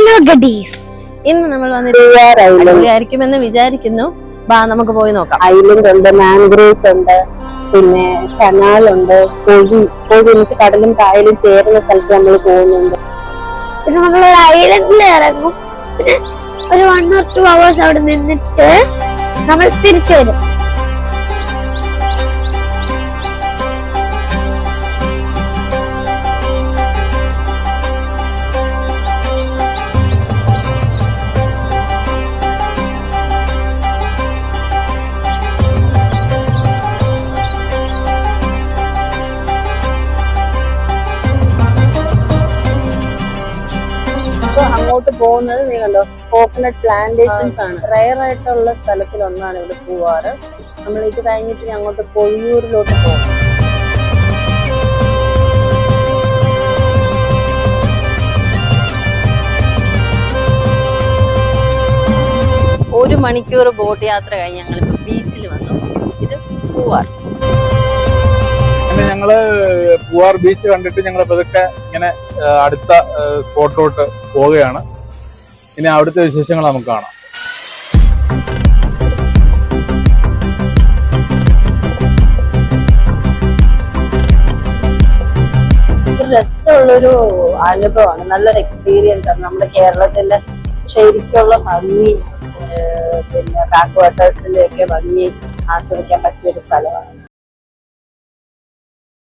Hello ഗഡീസ്, ഇന്ന് നമ്മൾ വന്നിരിക്കുമെന്ന് വിചാരിക്കുന്നു. നമുക്ക് പോയി നോക്കാം. ഐലൻഡ് ഉണ്ട്, മാംഗ്രോവ്സ് ഉണ്ട്, പിന്നെ കനാൽ ഉണ്ട്, കടലും കായലും ചേരുന്ന സ്ഥലത്ത് നമ്മൾ പോകുന്നുണ്ട്. പിന്നെ നമ്മളൊരു ഐലൻഡിൽ ഇറങ്ങും. പിന്നെ ഒരു 1 or 2 hours അവിടെ നിന്നിട്ട് നമ്മൾ തിരിച്ചു വരും. അങ്ങോട്ട് പോകുന്നത് നീ കണ്ടോ, കോക്കനട്ട് പ്ലാന്റേഷൻസ് ആണ്. റയർ ആയിട്ടുള്ള സ്ഥലത്തിലൊന്നാണ് ഇവിടെ പൂവാറ്. നമ്മൾ ഇത് കഴിഞ്ഞിട്ട് അങ്ങോട്ട് പൊഴിയൂരിലോട്ട് പോകും. ഒരു മണിക്കൂർ ബോട്ട് യാത്ര കഴിഞ്ഞ് ഞങ്ങൾ ബീച്ചിൽ വന്നു. ഇത് പൂവാർ. ഞങ്ങള് പൂവാർ ബീച്ച് കണ്ടിട്ട് ഞങ്ങൾ പതുക്കെ ഇങ്ങനെ അടുത്ത സ്പോട്ടിലോട്ട് പോവുകയാണ്. ഇനി അവിടുത്തെ വിശേഷങ്ങൾ നമുക്ക് കാണാം. രസമുള്ളൊരു അനുഭവമാണ്, നല്ലൊരു എക്സ്പീരിയൻസ് ആണ്. നമ്മുടെ കേരളത്തിന്റെ ശരിക്കുള്ള ഭംഗി, പിന്നെ ബാക്ക് വാട്ടേഴ്സിന്റെ ഒക്കെ ഭംഗി ആസ്വദിക്കാൻ പറ്റിയൊരു സ്ഥലമാണ്.